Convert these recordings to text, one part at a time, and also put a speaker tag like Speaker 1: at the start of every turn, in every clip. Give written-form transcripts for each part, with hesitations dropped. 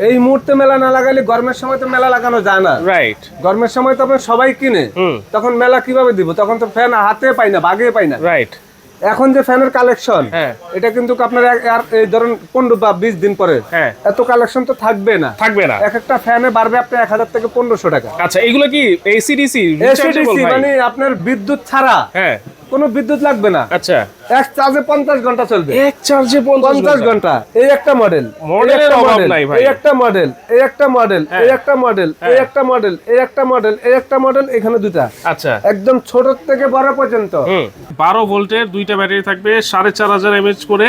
Speaker 1: এই মুহূর্তে মেলা না লাগালে গরমের সময় তো মেলা লাগানো যায় না।
Speaker 2: রাইট।
Speaker 1: গরমের সময় তো আপনার সবাই কিনে, তখন মেলা কিভাবে দিব? তখন তো ফ্যান হাতে পাই না, বাগে পাই না।
Speaker 2: রাইট।
Speaker 1: এখন যে ফ্যানের কালেকশন, এটা কিন্তু আপনার এই ধরুন 15 বা 20 দিন পরে এত কালেকশন তো থাকবে না। এক একটা ফ্যানে বাড়বে আপনার 1000 থেকে 1500 টাকা।
Speaker 2: আচ্ছা, এগুলো কি এসি ডিসি?
Speaker 1: মানে আপনার বিদ্যুৎ ছাড়া কোনো বিদ্যুৎ লাগবে না।
Speaker 2: আচ্ছা,
Speaker 1: এক চার্জে 50 ঘন্টা চলবে।
Speaker 2: এক চার্জে 50
Speaker 1: ঘন্টা। এই একটা মডেল,
Speaker 2: মডেলের অভাব নাই ভাই।
Speaker 1: এই একটা মডেল, এই একটা মডেল, এই একটা মডেল, এই একটা মডেল, এই একটা মডেল, এই একটা মডেল, এখানে দুটা।
Speaker 2: আচ্ছা,
Speaker 1: একদম ছোট থেকে বড় পর্যন্ত।
Speaker 2: 12 ভোল্টের দুইটা ব্যাটারি থাকবে, 4500 mAh করে,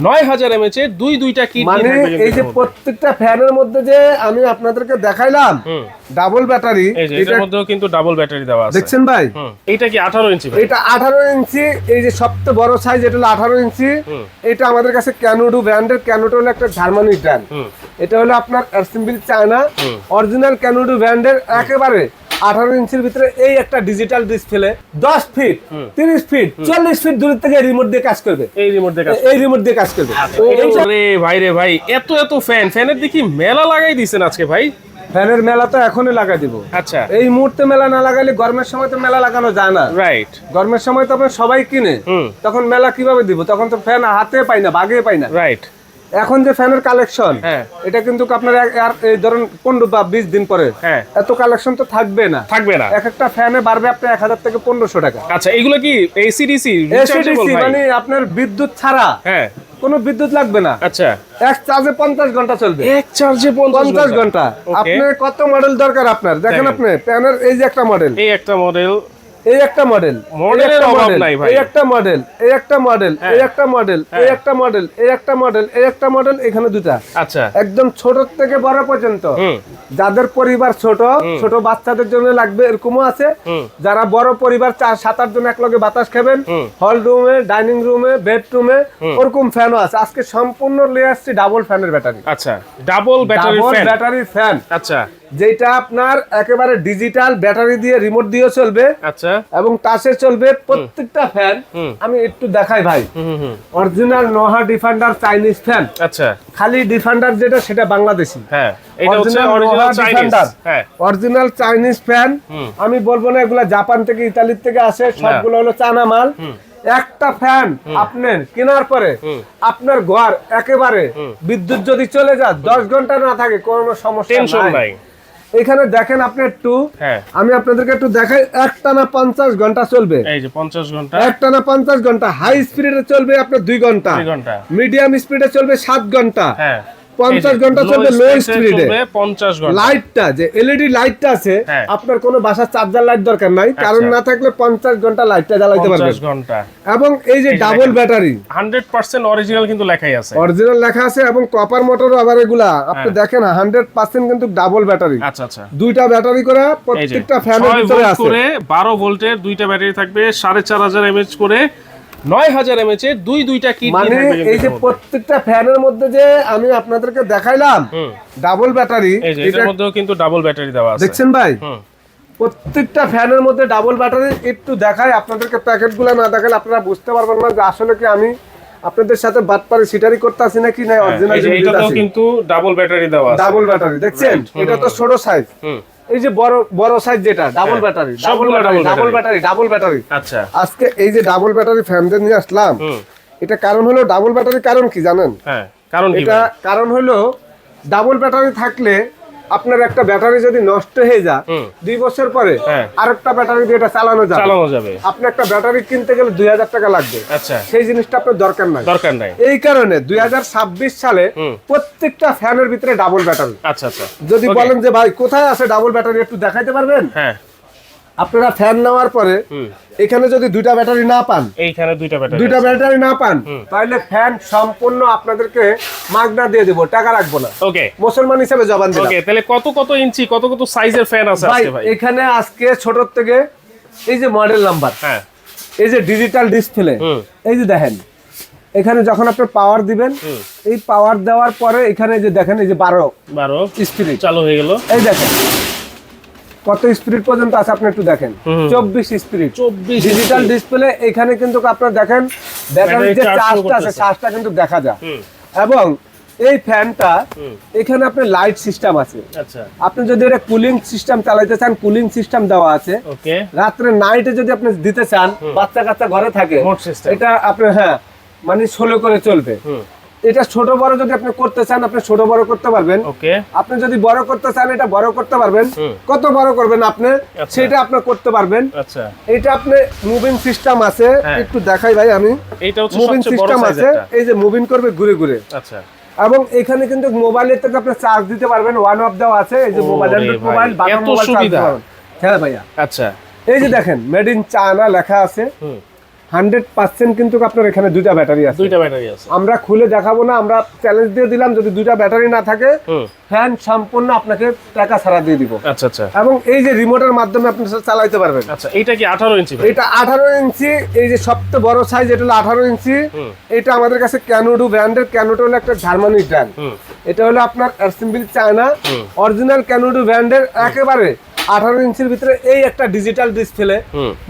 Speaker 2: 9000 mAh এর দুইটা কিট
Speaker 1: মানে এই যে প্রত্যেকটা ফ্যানের মধ্যে যে আমি আপনাদেরকে দেখাইলাম ডাবল ব্যাটারি,
Speaker 2: এটার মধ্যেও কিন্তু ডাবল ব্যাটারি দেওয়া আছে।
Speaker 1: দেখছেন ভাই?
Speaker 2: এটা কি 18 ইঞ্চি?
Speaker 1: এটা 18 ইঞ্চি। এই যে সবচেয়ে বড় সাইজ, এটা হলো 18 ইঞ্চি। এটা আমাদের কাছে ক্যানোডু ব্র্যান্ডের। ক্যানোডু হলো একটা জার্মানি ব্র্যান্ড। এটা হলো আপনার অ্যাসেম্বল চায়না, অরিজিনাল ক্যানোডু ব্র্যান্ডের। একেবারে 18 ইঞ্চির ভিতরে এই একটা digital display, 10 feet, 30 feet, 40 feet দূর থেকে রিমোট দিয়ে কাজ করবে। এই রিমোট দিয়ে কাজ করবে।
Speaker 2: ওরে ভাই রে ভাই, এত ফ্যানের দেখি মেলা লাগাই দিয়েছেন আজকে ভাই।
Speaker 1: ফ্যানের মেলা তো এখনই লাগাই দিব।
Speaker 2: আচ্ছা,
Speaker 1: এই মুহূর্তে মেলা না লাগালে গরমের সময় তো মেলা লাগানো যায় না।
Speaker 2: রাইট।
Speaker 1: গরমের সময় তো আপনার সবাই কিনে, তখন মেলা কিভাবে দিব? তখন তো ফ্যান হাতে পাই না, বাগে পাই না।
Speaker 2: রাইট।
Speaker 1: এখন যে ফ্যানের কালেকশন, এটা কিন্তু আপনার এই ধরুন 15 বা 20 দিন পরে এত কালেকশন তো থাকবে না। এক একটা ফ্যানে বাড়বে আপনার 1000 থেকে 1500 টাকা।
Speaker 2: আচ্ছা, এগুলো কি এসি ডিসি?
Speaker 1: মানে আপনার বিদ্যুৎ ছাড়া কোনো বিদ্যুৎ লাগবে না।
Speaker 2: আচ্ছা,
Speaker 1: এক চার্জে 50 ঘন্টা চলবে।
Speaker 2: এক চার্জে 50
Speaker 1: ঘন্টা। আপনার কত মডেল দরকার আপনার? দেখেন আপনি ফ্যানের এই যে একটা মডেল,
Speaker 2: এই একটা মডেল,
Speaker 1: এই একটা মডেল,
Speaker 2: মডেলের অভাব নাই ভাই।
Speaker 1: এই একটা মডেল, এই একটা মডেল, এই একটা মডেল, এই একটা মডেল, এই একটা মডেল, এই একটা মডেল, এখানে দুটা।
Speaker 2: আচ্ছা,
Speaker 1: একদম ছোট থেকে বড় পর্যন্ত। যাদের পরিবার ছোট ছোট বাচ্চাদের জন্য লাগবে এরকমও আছে। যারা বড় পরিবার 4-7 জন একলগে বাতাস খাবেন, হল রুমে, ডাইনিং রুমে, বেডরুমে, ওরকম ফ্যানও আছে। আজকে সম্পূর্ণ নিয়ে আসছি ডাবল ফ্যানের ব্যাটারি।
Speaker 2: আচ্ছা, ডাবল
Speaker 1: ব্যাটারি ফ্যান।
Speaker 2: আচ্ছা,
Speaker 1: যেটা আপনার একেবারে ডিজিটাল ব্যাটারি দিয়ে রিমোট দিয়ে চলবে।
Speaker 2: আচ্ছা,
Speaker 1: এবং টাচে চলবে প্রত্যেকটা ফ্যান। আমি একটু দেখাই ভাই। Original Noha defender Chinese fan.
Speaker 2: আচ্ছা,
Speaker 1: খালি ডিফেন্ডার যেটা সেটা বাংলাদেশি।
Speaker 2: এটা হচ্ছে original Chinese.
Speaker 1: Original Chinese fan. আমি বলবো না এগুলা জাপান থেকে, ইতালি থেকে আসে, সবগুলো হলো চায়না মাল। একটা ফ্যান আপনার কেনার পরে আপনার ঘর একেবারে বিদ্যুৎ যদি চলে যায় 10 ঘন্টা না থাকে কোনো সমস্যা নাই। এখানে দেখেন আপনি একটু, আমি আপনাদেরকে একটু দেখাই। একটানা 50 ঘন্টা চলবে।
Speaker 2: এই যে 50 ঘন্টা,
Speaker 1: একটানা 50 ঘন্টা। হাই স্পিডে চলবে আপনার 2 ঘন্টা, মিডিয়াম স্পিডে চলবে 7 ঘন্টা, 50 ঘন্টা চলবে লো স্পিডে।
Speaker 2: 50 ঘন্টা।
Speaker 1: লাইটটা যে এলইডি লাইটটা আছে, আপনার কোনো বাসার চার্জার লাইট দরকার নাই, কারণ না থাকলে 50 ঘন্টা লাইটটা জ্বালাইতে পারবেন।
Speaker 2: 50 ঘন্টা।
Speaker 1: এবং এই যে ডাবল ব্যাটারি
Speaker 2: 100% অরিজিনাল কিন্তু লেখাই আছে।
Speaker 1: অরিজিনাল লেখা আছে এবং কপার মোটরও আবার এগুলা আপনি দেখেন 100% কিন্তু ডাবল ব্যাটারি।
Speaker 2: আচ্ছা আচ্ছা,
Speaker 1: দুইটা ব্যাটারি করে প্রত্যেকটা ফ্যানের ভিতরে আছে।
Speaker 2: 12 ভোল্টের দুইটা ব্যাটারি থাকবে, 4500 mAh করে, 9000 mAh এর দুইটা কিট।
Speaker 1: মানে এই যে প্রত্যেকটা ফ্যানের মধ্যে যে আমি আপনাদেরকে দেখাইলাম ডাবল ব্যাটারি,
Speaker 2: এটার মধ্যেও কিন্তু ডাবল ব্যাটারি দেওয়া আছে।
Speaker 1: দেখছেন ভাই? প্রত্যেকটা ফ্যানের মধ্যে ডাবল ব্যাটারি। একটু দেখাই আপনাদেরকে, প্যাকেটগুলো না দেখালে আপনারা বুঝতে পারবেন না যে আসলে কি আমি আপনাদের সাথে বাটপারি সিটারি করতে আসি নাকি না। অরিজিনাল
Speaker 2: এটাতেও কিন্তু ডাবল ব্যাটারি দেওয়া আছে।
Speaker 1: ডাবল ব্যাটারি দেখছেন? এটা তো ছোট সাইজ। এই যে বড় সাইজ যেটা ডাবল ব্যাটারি, ডাবল ব্যাটারি।
Speaker 2: আচ্ছা,
Speaker 1: আজকে এই যে ডাবল ব্যাটারি ফ্যান দিয়ে নিয়ে আসলাম। এটা কারণ হলো ডাবল ব্যাটারি, কারণ কি জানেন? কারণ হলো ডাবল ব্যাটারি থাকলে আপনার একটা ব্যাটারি যদি নষ্ট হয়ে যায় 2 বছর পরে আরেকটা ব্যাটারি দিয়ে এটা চালানো যাবে। আপনি একটা ব্যাটারি কিনতে গেলে 2000 টাকা লাগবে।
Speaker 2: আচ্ছা,
Speaker 1: সেই জিনিসটা আপনার দরকার নাই। এই কারণে 2026 সালে প্রত্যেকটা ফ্যানের ভিতরে ডাবল ব্যাটারি।
Speaker 2: আচ্ছা আচ্ছা,
Speaker 1: যদি বলেন যে ভাই কোথায় আছে ডাবল ব্যাটারি একটু দেখাইতে পারবেন? আপনারা ফ্যান নেওয়ার পরে এখানে যদি দুইটা ব্যাটারি না পান,
Speaker 2: এইখানে দুইটা
Speaker 1: ব্যাটারি না পান, তাহলে ফ্যান সম্পূর্ণ আপনাদেরকে মাগনা দিয়ে দেব, টাকা রাখবো না।
Speaker 2: ওকে,
Speaker 1: মুসলমান হিসেবে জবান দিলাম।
Speaker 2: ওকে, তাহলে কত ইঞ্চি, কত সাইজের ফ্যান আছে আজকে ভাই?
Speaker 1: এখানে আজকে ছোট থেকে এই যে মডেল নাম্বার, এই যে ডিজিটাল ডিসপ্লে, এই যে দেখেন এখানে যখন আপনি পাওয়ার দিবেন, এই পাওয়ার দেওয়ার পরে এখানে যে দেখেন এই যে 12 স্পিড
Speaker 2: চালু হয়ে গেল।
Speaker 1: এই দেখেন কত স্পিড পর্যন্ত আছে আপনি একটু দেখেন, 24 স্পিড। Digital display. এখানে কিন্তু আপনারা দেখেন ব্যাটারির যে চার্জটা আছে, চার্জটা কিন্তু দেখা যায়। এবং এই ফ্যানটা এখানে আপনার লাইট সিস্টেম আছে।
Speaker 2: আচ্ছা
Speaker 1: আপনি যদি এটা কুলিং সিস্টেম চালাইতে চান, কুলিং সিস্টেম দেওয়া আছে।
Speaker 2: ওকে
Speaker 1: রাত্রে নাইটে যদি আপনি দিতে চান, বাচ্চা কাচ্চা ঘরে থাকে,
Speaker 2: Remote system।
Speaker 1: এটা আপনি হ্যাঁ মানে স্লো করে চলবে। এটা ছোট বড় যদি আপনি করতে চান, আপনি ছোট বড় করতে পারবেন।
Speaker 2: ওকে
Speaker 1: আপনি যদি বড় করতে চান, এটা বড় করতে পারবেন। কত বড় করবেন আপনি,
Speaker 2: আচ্ছা।
Speaker 1: সেটা আপনি করতে পারবেন।
Speaker 2: আচ্ছা
Speaker 1: এটা আপনি মুভিং সিস্টেম আছে,
Speaker 2: হ্যাঁ।
Speaker 1: একটু দেখাই ভাই আমি।
Speaker 2: এইটা হচ্ছে
Speaker 1: মুভিং
Speaker 2: সবচেয়ে বড়
Speaker 1: সিস্টেম
Speaker 2: সাইজ
Speaker 1: আছে,
Speaker 2: একটা।
Speaker 1: এই যে মুভিং করবে ঘুরে ঘুরে।
Speaker 2: আচ্ছা
Speaker 1: এবং এখানে কিন্তু মোবাইলের থেকে আপনি চার্জ দিতে পারবেন, ওয়ান অফ দেওয়া আছে। এই যে মোবাইল,
Speaker 2: ওরে
Speaker 1: অ্যান্ড্রয়েড
Speaker 2: ভাই,
Speaker 1: মোবাইল, বাটন
Speaker 2: এত
Speaker 1: মোবাইল চার্জ
Speaker 2: সুবিধা।
Speaker 1: দিতে পারবেন। হ্যাঁ ভাইয়া,
Speaker 2: আচ্ছা
Speaker 1: এই যে দেখেন মেড ইন চায়না লেখা আছে। 100% কিন্তু আপনার এখানে দুইটা ব্যাটারি আছে।
Speaker 2: দুইটা ব্যাটারি আছে।
Speaker 1: আমরা খুলে দেখাবো না, আমরা চ্যালেঞ্জ দিয়ে দিলাম, যদি দুইটা ব্যাটারি না থাকে ফ্যান সম্পূর্ণ আপনাকে টাকা ছাড়া দিয়ে দিব।
Speaker 2: আচ্ছা আচ্ছা
Speaker 1: এবং এই যে রিমোটের মাধ্যমে আপনি চালাইতে পারবেন।
Speaker 2: আচ্ছা এইটা কি 18 ইঞ্চি ভাই?
Speaker 1: এটা 18 ইঞ্চি। এই যে সবচেয়ে বড় সাইজ, এটা হলো 18 ইঞ্চি। এটা আমাদের কাছে ক্যানোডু ব্র্যান্ডের। ক্যানোডু হলো একটা জার্মানি ব্র্যান্ড। এটা হলো আপনার অ্যাসেম্বল চায়না, অরিজিনাল ক্যানোডু ব্র্যান্ডের। একেবারে 18 ইঞ্চির ভিতরে এই একটা ডিজিটাল ডিসপ্লে।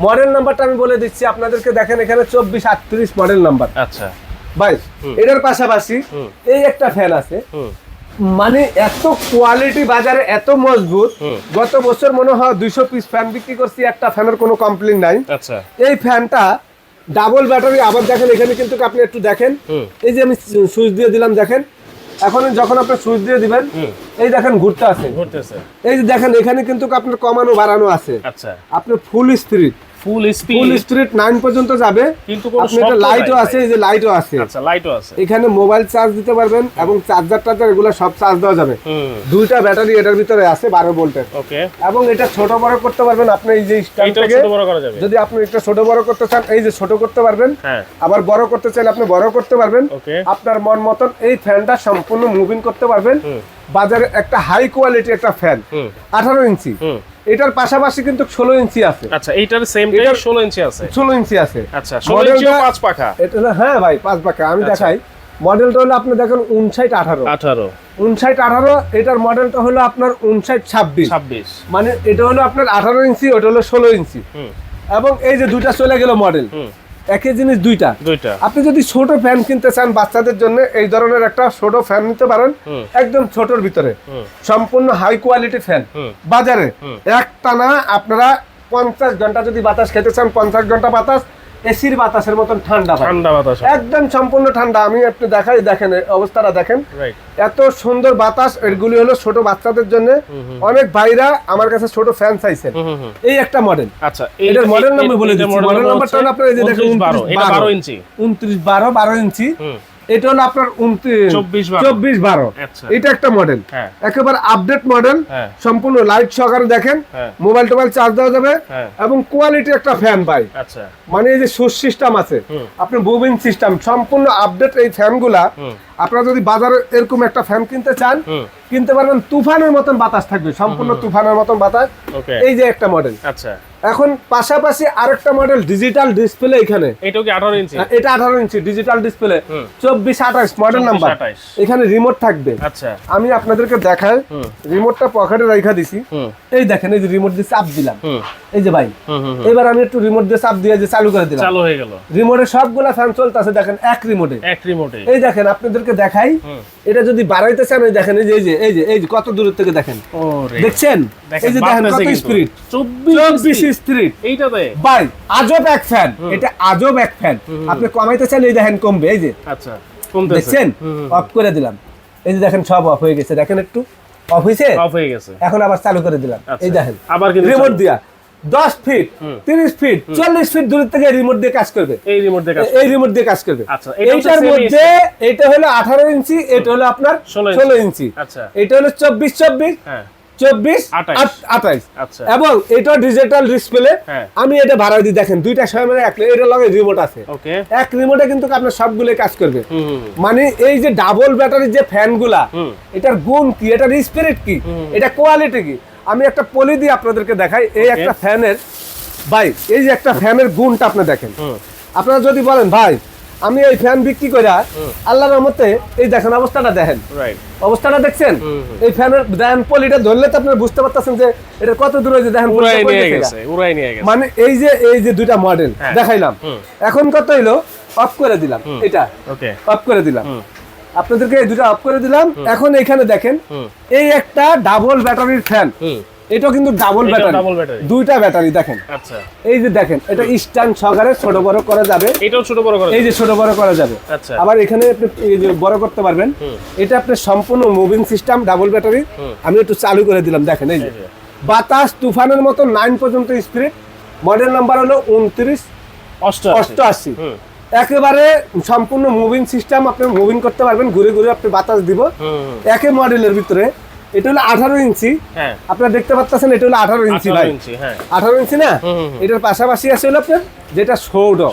Speaker 1: মডেল নাম্বারটা আমি বলে দিচ্ছি আপনাদেরকে, দেখেন এখানে 2438 মডেল নাম্বার।
Speaker 2: আচ্ছা
Speaker 1: ভাই এটার পাশাপাশি এই একটা ফ্যান আছে, মানে এত কোয়ালিটি, বাজারে এত মজবুত। গত বছর মনে হয় 200 পিস ফ্যান বিক্রি করছি, একটা ফ্যানের কোনো কমপ্লেইন নাই।
Speaker 2: আচ্ছা
Speaker 1: এই ফ্যানটা ডাবল ব্যাটারি। আবার দেখেন এখানে কিন্তু আপনি একটু দেখেন, এই যে আমি সুইচ দিয়ে দিলাম, দেখেন এখন যখন আপনি সুইচ দিয়ে দিবেন, এই দেখেন ঘুরতে আছে।
Speaker 2: ঘুরতেছে।
Speaker 1: এই যে দেখেন এখানে কিন্তু আপনার কমানো বাড়ানো আছে।
Speaker 2: আচ্ছা
Speaker 1: আপনি ফুল স্পিড,
Speaker 2: ফুল
Speaker 1: ফুল স্পিড 9 পর্যন্ত যাবে।
Speaker 2: কিন্তু কোনো
Speaker 1: আপনি একটা
Speaker 2: শব্দ
Speaker 1: লাইটও
Speaker 2: নাই
Speaker 1: আছে,
Speaker 2: ভাই।
Speaker 1: এই যে লাইটও আছে।
Speaker 2: আচ্ছা লাইটও আছে।
Speaker 1: এখানে মোবাইল চার্জ দিতে পারবেন এবং চার্জার টার্জার এগুলো সব চার্জ দেওয়া যাবে। দুইটা ব্যাটারি এটার ভিতরে আছে 12 ভোল্টের।
Speaker 2: ওকে
Speaker 1: এবং এটা ছোট বড় করতে পারবেন আপনি। এই যে স্ট্যান্ড
Speaker 2: এইটা
Speaker 1: থেকে
Speaker 2: ছোট বড় করা যাবে।
Speaker 1: যদি আপনি এটা ছোট বড় করতে চান, এই যে ছোট করতে পারবেন।
Speaker 2: হ্যাঁ
Speaker 1: আবার বড় করতে চাইলে আপনি বড় করতে পারবেন।
Speaker 2: ওকে
Speaker 1: আপনার মন মতন এই ফ্যানটা সম্পূর্ণ মুভিং করতে পারবেন। বাজারে একটা হাই কোয়ালিটি একটা ফ্যান 18 ইঞ্চি। এটার পাশাপাশি কিন্তু 16 ইঞ্চি আছে।
Speaker 2: আচ্ছা এইটার সেম টাই 16 ইঞ্চি আছে।
Speaker 1: 16 ইঞ্চি আছে।
Speaker 2: আচ্ছা 16 ইঞ্চি
Speaker 1: মডেলটা
Speaker 2: 5 পাখা।
Speaker 1: এটা হলো হ্যাঁ ভাই 5 পাকা। আমি দেখাই মডেলটা হলো আপনি দেখেন 5918। 5918 এটার মডেলটা হলো আপনার 5926।
Speaker 2: 26
Speaker 1: মানে এটা হলো আপনার 18 ইঞ্চি, ওটা হলো 16 ইঞ্চি। এবং এই যে দুইটা চলে গেল মডেল, একই জিনিস দুইটা। আপনি যদি ছোট ফ্যান কিনতে চান বাচ্চাদের জন্য, এই ধরনের একটা ছোট ফ্যান নিতে পারেন, একদম ছোটর ভিতরে সম্পূর্ণ হাই কোয়ালিটি ফ্যান। বাজারে একটানা আপনারা 50 ঘন্টা যদি বাতাস খেতে চান, 50 ঘন্টা বাতাস, এসির বাতাসের মতন ঠান্ডা পাবেন।
Speaker 2: ঠান্ডা বাতাস
Speaker 1: একদম সম্পূর্ণ ঠান্ডা। আমি আপনি দেখাই, দেখেন এই অবস্থাটা দেখেন,
Speaker 2: রাইট।
Speaker 1: এত সুন্দর বাতাস। এগুলি হলো ছোট বাচ্চাদের জন্য। অনেক ভাইরা আমার কাছে ছোট ফ্যান চাইছেন। এই একটা মডেল।
Speaker 2: আচ্ছা
Speaker 1: এটার মডেল নাম্বার বলে দিচ্ছি। মডেল নাম্বারটা হলো আপনার এই যে দেখেন
Speaker 2: 12 ইঞ্চি।
Speaker 1: 2912 ইঞ্চি। এটা হলো আপনার 2412।
Speaker 2: আচ্ছা
Speaker 1: এটা একটা মডেল,
Speaker 2: হ্যাঁ।
Speaker 1: একেবারে আপডেট মডেল।
Speaker 2: হ্যাঁ।
Speaker 1: সম্পূর্ণ লাইট সহকারে দেখেন,
Speaker 2: হ্যাঁ।
Speaker 1: মোবাইল টোবাইল চার্জ দেওয়া যাবে।
Speaker 2: হ্যাঁ।
Speaker 1: এবং কোয়ালিটি একটা ফ্যান ভাই।
Speaker 2: আচ্ছা
Speaker 1: মানে এই যে সুইচ সিস্টেম আছে, আপনি বুবিং সিস্টেম, সম্পূর্ণ আপডেট এই ফ্যানগুলা। আপনারা যদি বাজারে এরকম একটা ফ্যান কিনতে চান, কিনতে পারবেন। তুফানের মতন বাতাস থাকবে, সম্পূর্ণ তুফানের মতন বাতাস।
Speaker 2: ওকে
Speaker 1: এই যে একটা মডেল।
Speaker 2: আচ্ছা
Speaker 1: এখন পাশাপাশি আরেকটা মডেল ডিজিটাল ডিসপ্লে এখানে।
Speaker 2: এটাও কি 18 ইঞ্চি?
Speaker 1: এটা 18 ইঞ্চি ডিজিটাল ডিসপ্লে, 2428 মডেল নাম্বার।
Speaker 2: 2428
Speaker 1: এখানে রিমোট থাকবে।
Speaker 2: আচ্ছা
Speaker 1: আমি আপনাদেরকে দেখাই, রিমোটটা পকেটে রাখা দিছি। এই দেখেন, এই যে রিমোট দিয়ে চাপ দিলাম, এই যে ভাই। এবার আমি একটু রিমোট দিয়ে চাপ দিয়ে যে চালু করে দিলাম,
Speaker 2: চালু হয়ে গেল।
Speaker 1: রিমোটে সবগুলা ফ্যান চলতেছে, দেখেন এক রিমোটে।
Speaker 2: এক রিমোটে।
Speaker 1: এই দেখেন আপনাদেরকে দেখাই, এটা যদি বাড়াইতে চান, এই দেখেন, এই যে কত দূর থেকে দেখেন,
Speaker 2: ওরে
Speaker 1: দেখছেন? এই যে দেখেন কত স্পিড,
Speaker 2: 24
Speaker 1: স্পিড।
Speaker 2: এইটাতে
Speaker 1: ভাই আজব এক ফ্যান, এটা আজব এক ফ্যান। আপনি কমাইতে চান, এই দেখেন কমবে, এই যে
Speaker 2: আচ্ছা কমতেছে।
Speaker 1: দেখছেন? অফ করে দিলাম, এই যে দেখেন সব অফ হয়ে গেছে। দেখেন একটু অফ হয়েছে,
Speaker 2: অফ হয়ে গেছে।
Speaker 1: এখন আবার চালু করে দিলাম, এই দেখেন
Speaker 2: আবার কিন্তু
Speaker 1: রিমোট দিয়া 10 ফিট 30 ফিট 40 ফিট দূর থেকে রিমোট দিয়ে কাজ করবে।
Speaker 2: এই রিমোট দিয়ে কাজ
Speaker 1: এই রিমোট দিয়ে কাজ করবে।
Speaker 2: আচ্ছা, এটা হচ্ছে
Speaker 1: এইটার
Speaker 2: semi
Speaker 1: মধ্যে এটা হলো 18 ইঞ্চি, এটা হলো আপনার 16 ইঞ্চি।
Speaker 2: আচ্ছা
Speaker 1: এটা হলো 24
Speaker 2: হ্যাঁ
Speaker 1: 24 28।
Speaker 2: আচ্ছা
Speaker 1: এবং এটা ডিজিটাল ডিসপ্লে।
Speaker 2: হ্যাঁ।
Speaker 1: আমি এটা ভাড়া দিই, দেখেন দুইটা সময় এটা লগে রিমোট আছে।
Speaker 2: ওকে
Speaker 1: এক রিমোটে কিন্তু আপনার সবগুলো কাজ করবে। মানে এই যে ডাবল ব্যাটারি যে ফ্যানগুলা, এটার গুণ কি, এটার স্পিরিট কি, এটা কোয়ালিটি কি, আমি একটা পলি দিয়ে আপনাদেরকে দেখাই। এই একটা ফ্যানের ভাই, এই যে একটা ফ্যানের গুণটা আপনি দেখেন। আপনারা যদি বলেন ভাই আমি এই ফ্যান বিক্রি করে আল্লাহর রহমতে, এই দেখেন অবস্থাটা দেখেন,
Speaker 2: রাইট
Speaker 1: অবস্থাটা দেখছেন? এই ফ্যানের দেখেন পলিটা ধরলে তো আপনারা বুঝতে পারতেছেন যে এটা কত দূর হয়েছে। দেখেন
Speaker 2: উড়াই নিয়ে গেছে।
Speaker 1: মানে এই যে দুইটা মডেল দেখাইলাম, এখন কত হইলো, অফ করে দিলাম, এটা
Speaker 2: ওকে
Speaker 1: অফ করে দিলাম। আপনাদেরকে এই দুটো অফ করে দিলাম। এখন এখানে দেখেন এই একটা ডাবল ব্যাটারির ফ্যান, এটা কিন্তু ডাবল ব্যাটারি, দুইটা ব্যাটারি দেখেন।
Speaker 2: আচ্ছা,
Speaker 1: এই যে দেখেন এটা স্ট্যান্ড সহকারে ছোট বড় করা যাবে,
Speaker 2: এটাও ছোট বড় করা
Speaker 1: এই যে ছোট বড় করা যাবে।
Speaker 2: আচ্ছা,
Speaker 1: আবার এখানে আপনি এই যে বড় করতে পারবেন। এটা আপনার সম্পূর্ণ মুভিং সিস্টেম ডাবল ব্যাটারি। আমি একটু চালু করে দিলাম, দেখেন এই যে বাতাস তুফানের মতো 9 পর্যন্ত স্পিড। মডেল নাম্বার হলো 2988। একেবারে সম্পূর্ণ মুভিং সিস্টেম, আপনি মুভিং করতে পারবেন, ঘুরে ঘুরে আপনি বাতাস দিব। একই মডেলের ভিতরে এটা হলো 18 ইঞ্চি, আপনারা দেখতে পাচ্ছেন এটা হলো 18 ইঞ্চি ভাই, 18 ইঞ্চি না। এটার পাশাপাশি আছে হলো আপনার যেটা 16,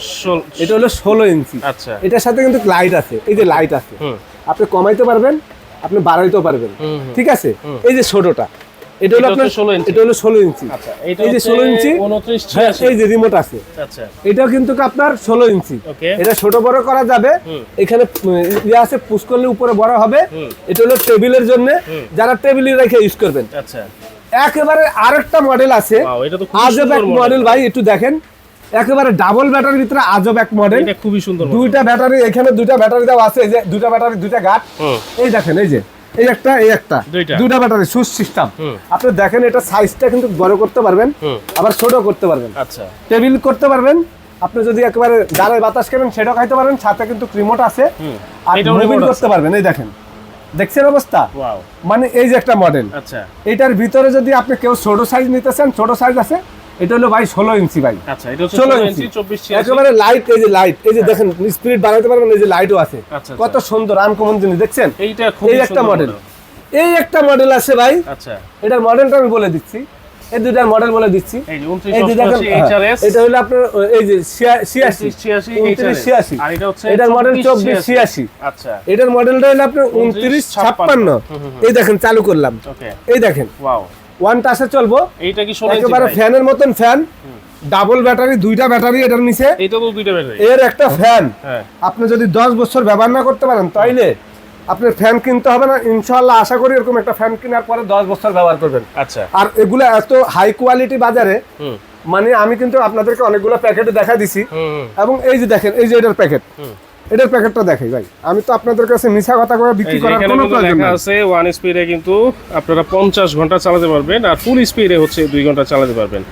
Speaker 1: এটা হলো 16 ইঞ্চি।
Speaker 2: আচ্ছা,
Speaker 1: এটার সাথে কিন্তু লাইট আছে, এই যে লাইট আছে, আপনি কমাইতে পারবেন, আপনি বাড়াইতেও পারবেন, ঠিক আছে। এই যে ছোটটা এটা হলো আপনার 16 ইঞ্চি, এটা হলো 16 ইঞ্চি।
Speaker 2: আচ্ছা,
Speaker 1: এই যে 16 ইঞ্চি
Speaker 2: 2986,
Speaker 1: এই যে রিমোট আছে।
Speaker 2: আচ্ছা,
Speaker 1: এটাও কিন্তু আপনার 16 ইঞ্চি। এটা ছোট বড় করা যাবে। এখানে ইয়ে আছে, পুশ করলে উপরে বড় হবে। এটা হলো টেবিলের জন্য, যারা টেবিলে রেখে ইউজ করবেন।
Speaker 2: আচ্ছা,
Speaker 1: একেবারে আরেকটা মডেল আছে, আজব এক মডেল ভাই, একটু দেখেন। একেবারে ডাবল ব্যাটারির ভিতরে আজব এক মডেল,
Speaker 2: এটা খুবই সুন্দর।
Speaker 1: দুইটা ব্যাটারি, এখানে দুইটা ব্যাটারি দাও আছে, এই যে দুইটা ব্যাটারি, দুইটা গাঁট। এই দেখেন, এই যে এই একটা, এই একটা, দুইটা ব্যাটারি সুইচ সিস্টেম। আপনি দেখেন এটা সাইজটা কিন্তু বড় করতে পারবেন, আবার ছোট করতে পারবেন।
Speaker 2: আচ্ছা,
Speaker 1: টেবিল করতে পারবেন। আপনি যদি একেবারে দাঁড়ায় বাতাস খাবেন সেটাও খাইতে পারবেন, সাথে কিন্তু রিমোট আছে, আর মুভিং করতে পারবেন। এই দেখেন, দেখছেন অবস্থা, মানে এই যে একটা মডেল।
Speaker 2: আচ্ছা,
Speaker 1: এটার ভিতরে যদি আপনি কেউ ছোট সাইজ নিতে চান, ছোট সাইজ আছে। এটা হলো ভাই 16 ইঞ্চি ভাই।
Speaker 2: আচ্ছা, এটা 16 ইঞ্চি 2486,
Speaker 1: একেবারে লাইট, এই যে লাইট, এই যে দেখেন স্পিড বাড়াতে পারবেন, এই যে লাইটও আছে। কত সুন্দর আনকমন জিনিস দেখছেন।
Speaker 2: এইটা খুব
Speaker 1: একটা মডেল, এই একটা মডেল আছে ভাই।
Speaker 2: আচ্ছা,
Speaker 1: এটার মডেলটা আমি বলে দিচ্ছি, এই দুইটার মডেল বলে দিচ্ছি।
Speaker 2: এই যে 2988 HRS,
Speaker 1: এটা হলো আপনার এই যে 86
Speaker 2: আর এটা হচ্ছে
Speaker 1: এটার মডেল 2486।
Speaker 2: আচ্ছা,
Speaker 1: এটার মডেলটা হলো আপনার 2956। এই দেখেন চালু করলাম, এই দেখেন
Speaker 2: ওয়াও,
Speaker 1: ওয়ান টাচে চলবো।
Speaker 2: এইটা কি 16 ইঞ্চি
Speaker 1: একেবারে ফ্যানের মতন ফ্যান, ডাবল ব্যাটারি, দুইটা ব্যাটারি এটার নিচে,
Speaker 2: এইটা তো দুইটা ব্যাটারি,
Speaker 1: এর একটা ফ্যান।
Speaker 2: হ্যাঁ,
Speaker 1: আপনি যদি 10 বছর ব্যবহার না করতে পারেন তাইলে আপনার ফ্যান কিনতে হবে না, ইনশাআল্লাহ। আশা করি এরকম একটা ফ্যান কেনার পরে 10 বছর ব্যবহার করবেন।
Speaker 2: আচ্ছা,
Speaker 1: আর এগুলো এত হাই কোয়ালিটি বাজারে, মানে আমি কিন্তু আপনাদেরকে অনেকগুলো প্যাকেটে দেখা দিছি। এবং এই যে দেখেন, এই যে এটার প্যাকেট, এটার প্যাকেটটা দেখাই ভাই। আমি তো আপনাদের কাছে মিছা কথা করে বিক্রি করার কোনো প্রয়োজন নেই।
Speaker 2: আছে 1 স্পিডে কিন্তু আপনারা 50 ঘন্টা চালাতে পারবেন, আর ফুল স্পিডে হচ্ছে 2 ঘন্টা চালাতে পারবেন।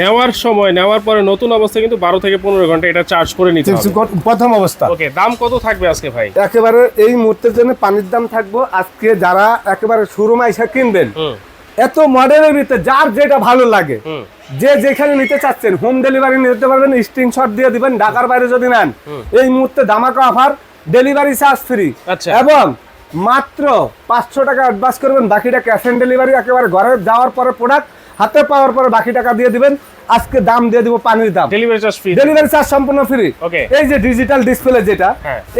Speaker 2: নেওয়ার সময়, নেওয়ার পরে নতুন অবস্থায় কিন্তু 12 থেকে 15 ঘন্টা এটা চার্জ করে নিতে হবে
Speaker 1: প্রথম অবস্থা।
Speaker 2: ওকে, দাম কত থাকবে আজকে ভাই?
Speaker 1: একেবারে এই মুহূর্তের জন্য পানির দাম থাকবো আজকে, যারা একেবারে শোরুমে এসে কিনবেন, এত মডেলের ভিতরে যার যেটা ভালো লাগে, যে যেখানে নিতে চাচ্ছেন হোম ডেলিভারি নিতে পারবেন, স্ক্রিনশট দিয়ে দিবেন। ঢাকার বাইরে যদি নেন, এই মুহূর্তে ধামাকা অফার, ডেলিভারি চার্জ ফ্রি, এবং মাত্র 500 টাকা অ্যাডভান্স করবেন, বাকিটা ক্যাশ অন ডেলিভারি। একেবারে ঘরে যাওয়ার পরে প্রোডাক্ট হাতে পাওয়ার পরে বাকি টাকা দিয়ে দিবেন। আজকে দাম দিয়ে দিব পানির দাম,
Speaker 2: delivery charge free,
Speaker 1: delivery charge সম্পূর্ণ ফ্রি। এই যে ডিজিটাল ডিসপ্লে যেটা,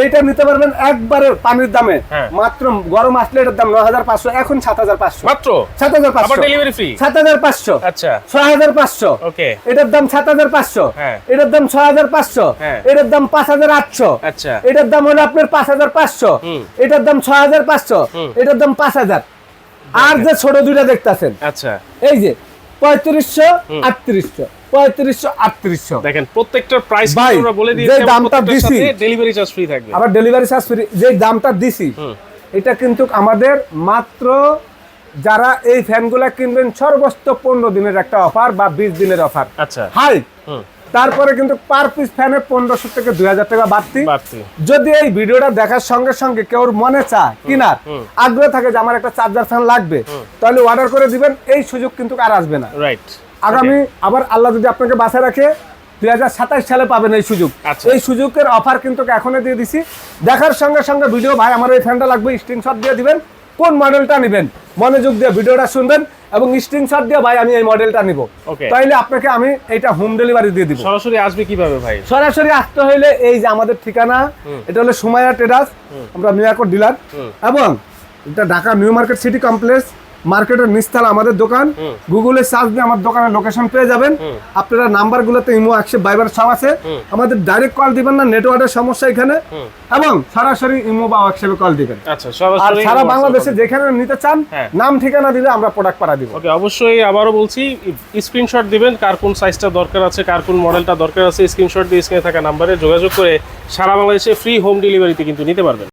Speaker 1: এইটা নিতে পারবেন একবারে পানির দামে, মাত্র গরম আসলে এটার দাম 9500, এখন 7500,
Speaker 2: মাত্র
Speaker 1: 7500,
Speaker 2: আবার ডেলিভারি ফ্রি
Speaker 1: 7500।
Speaker 2: আচ্ছা,
Speaker 1: 6500,
Speaker 2: ওকে,
Speaker 1: এটার দাম 7500, এটার দাম 6500, এটার দাম 5800,
Speaker 2: আচ্ছা,
Speaker 1: এটার দাম হলো আপনার 5500, এটার দাম 6500, এটার দাম 5000। আর যে ছোট দুইটা দেখতাছেন,
Speaker 2: আচ্ছা,
Speaker 1: এই যে 3500, 3800, 3500, 3800
Speaker 2: দেখেন প্রত্যেকটার প্রাইস আমরা বলে দিয়েছি,
Speaker 1: যে দামটা দিছি
Speaker 2: ডেলিভারি চার্জ ফ্রি থাকবে।
Speaker 1: আবার ডেলিভারি চার্জ ফ্রি, যে দামটা দিছি এটা কিন্তু আমাদের মাত্র যারা এই ফ্যানগুলা কিনবেন সর্বোচ্চ 15 দিনের একটা অফার বা 20 দিনের অফার।
Speaker 2: আচ্ছা,
Speaker 1: হাই, তারপরে কিন্তু পার পিস ফ্যানে 1500 থেকে 2000 টাকা বাড়তি। যদি এই ভিডিওটা দেখার সঙ্গে সঙ্গে কেউ মনে চায় কিনার আগ্রহ থাকে যে আমার একটা চার্জার ফ্যান লাগবে, তাহলে অর্ডার করে দিবেন। এই সুযোগ কিন্তু আর আসবে না।
Speaker 2: রাইট,
Speaker 1: আগামী আবার আল্লাহ যদি আপনাকে বাঁচায় রাখে 2027 সালে পাবেন এই সুযোগ। এই সুযোগের অফার কিন্তু এখনই দিয়ে দিছি। দেখার সঙ্গে সঙ্গে ভিডিও, ভাই আমার এই ফ্যানটা লাগবে, স্ক্রিনশট দিয়ে দিবেন। কোন মডেলটা নেবেন মনোযোগ দিয়ে ভিডিওটা শুনবেন এবং স্ক্রিনশট দিয়ে ভাই আমি এই মডেলটা নিব, তাইলে আপনাকে আমি এটা হোম ডেলিভারি দিয়ে দিব।
Speaker 2: সরাসরি আসবে কিভাবে ভাই?
Speaker 1: সরাসরি আসতে হইলে এই যে আমাদের ঠিকানা, এটা হলো সুমাইয়া ট্রেডার্স, আমরা মিয়াকোট ডিলার, এবং এটা Dhaka new market city complex, মার্কেটের নিচতলা আমাদের দোকান। গুগলে সার্চ দিয়ে আমার দোকানের লোকেশন পেয়ে যাবেন। আপনারা নাম্বারগুলোতে ইমো, হোয়াটসঅ্যাপ, ভাইবার সব আছে। আমাদের ডাইরেক্ট কল দিবেন না, নেটওয়ার্কের সমস্যা এখানে, এবং সরাসরি ইমো বা হোয়াটসঅ্যাপে কল দিবেন।
Speaker 2: আচ্ছা, সরাসরি
Speaker 1: আর সারা বাংলাদেশে যেখানে নিতে চান নাম ঠিকানা দিলে আমরা প্রোডাক্ট পাঠা দিব।
Speaker 2: ওকে, অবশ্যই আবারও বলছি স্ক্রিনশট দিবেন, কার কোন সাইজটা দরকার আছে, কার কোন মডেলটা দরকার আছে, স্ক্রিনশট দিয়ে স্ক্রিনে থাকা নাম্বারে যোগাযোগ করে সারা বাংলাদেশে ফ্রি হোম ডেলিভারিতে কিন্তু নিতে পারবেন।